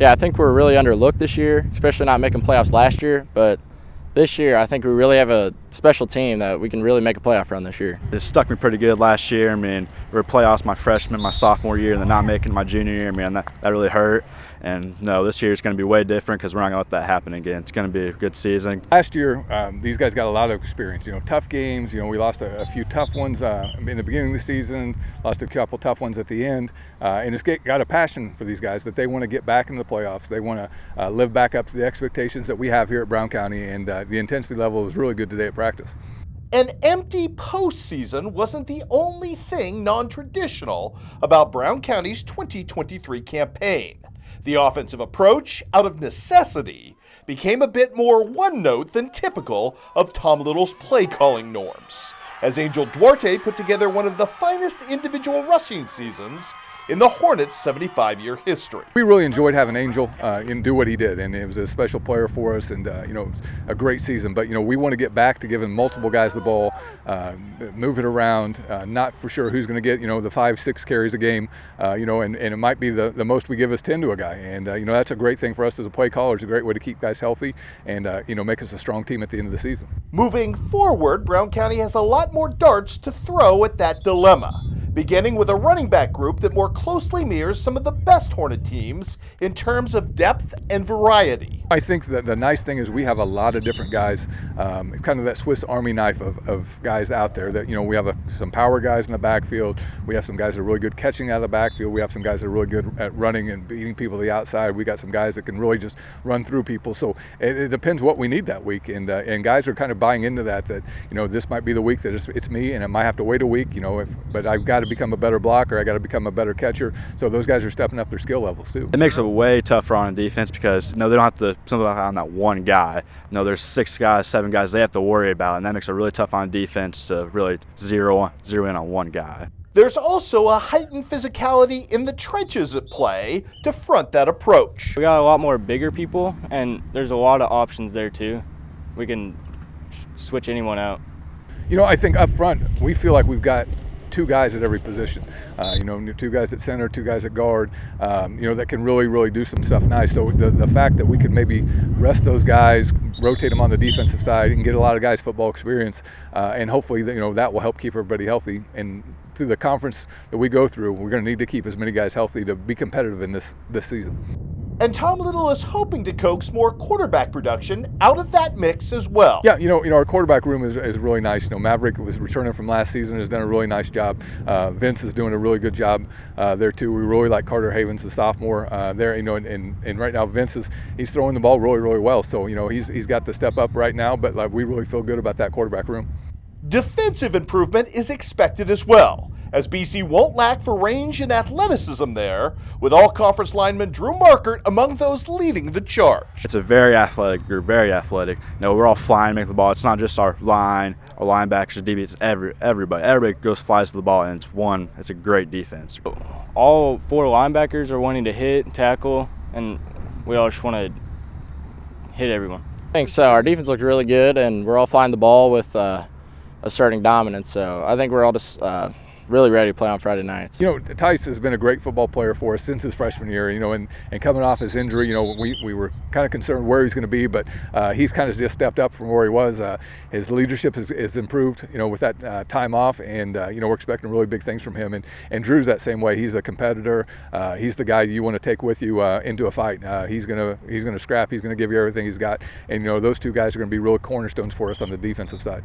Yeah, I think we're really underlooked this year, especially not making playoffs last year. But this year, I think we really have a special team that we can really make a playoff run this year. It stuck me pretty good last year. I mean, we were playoffs my freshman, my sophomore year, and then not making my junior year. Man, that really hurt. And no, this year it's going to be way different because we're not going to let that happen again. It's going to be a good season. Last year, these guys got a lot of experience. Tough games. We lost a few tough ones in the beginning of the season, lost a couple tough ones at the end, and it's got a passion for these guys that they want to get back in the playoffs. They want to live back up to the expectations that we have here at Brown County, and the intensity level was really good today at practice. An empty postseason wasn't the only thing non-traditional about Brown County's 2023 campaign. The offensive approach, out of necessity, became a bit more one-note than typical of Tom Little's play-calling norms, as Angel Duarte put together one of the finest individual rushing seasons in the Hornets' 75-year history. We really enjoyed having Angel and do what he did, and it was a special player for us, and it was a great season. But we want to get back to giving multiple guys the ball, move it around. Not for sure who's going to get the 5-6 carries a game, and it might be the most we give is 10 to a guy, and that's a great thing for us as a play caller. It's a great way to keep guys healthy and make us a strong team at the end of the season. Moving forward, Brown County has a lot more darts to throw at that dilemma, beginning with a running back group that more closely mirrors some of the best Hornet teams in terms of depth and variety. I think that the nice thing is we have a lot of different guys, kind of that Swiss Army knife of guys out there that, we have some power guys in the backfield. We have some guys that are really good catching out of the backfield. We have some guys that are really good at running and beating people to the outside. We got some guys that can really just run through people. So it depends what we need that week. And guys are kind of buying into that, this might be the week that it's me, and I might have to wait a week, but I've got to become a better blocker. I got to become a better catcher. So those guys are stepping up their skill levels too. It makes it way tougher on defense because they don't have to something on that one guy. There's 6 guys, 7 guys they have to worry about, and that makes it really tough on defense to really zero in on one guy. There's also a heightened physicality in the trenches at play to front that approach. We got a lot more bigger people, and there's a lot of options there too. We can switch anyone out. I think up front we feel like we've got 2 guys at every position. 2 guys at center, 2 guys at guard, that can really do some stuff nice. So the fact that we could maybe rest those guys, rotate them on the defensive side, and get a lot of guys football experience, and hopefully that will help keep everybody healthy. And through the conference that we go through, we're going to need to keep as many guys healthy to be competitive in this season. And Tom Little is hoping to coax more quarterback production out of that mix as well. Yeah, our quarterback room is really nice. Maverick was returning from last season, has done a really nice job. Vince is doing a really good job there too. We really like Carter Havens, the sophomore there. And right now Vince he's throwing the ball really well. So he's got the step up right now. But we really feel good about that quarterback room. Defensive improvement is expected as well, as BC won't lack for range and athleticism there, with all-conference lineman Drew Markert among those leading the charge. It's a very athletic group, very athletic. We're all flying, make the ball. It's not just our line, our linebackers, DB. It's everybody. Everybody flies to the ball, and it's a great defense. All 4 linebackers are wanting to hit, tackle, and we all just want to hit everyone. I think so. Our defense looked really good, and we're all flying the ball with asserting dominance. So I think we're all just really ready to play on Friday nights. Tice has been a great football player for us since his freshman year, and coming off his injury, we were kind of concerned where he's going to be, but he's kind of just stepped up from where he was. His leadership has improved, with that time off, and, we're expecting really big things from him. And Drew's that same way. He's a competitor. He's the guy you want to take with you into a fight. He's going to scrap. He's going to give you everything he's got. And, those 2 guys are going to be real cornerstones for us on the defensive side.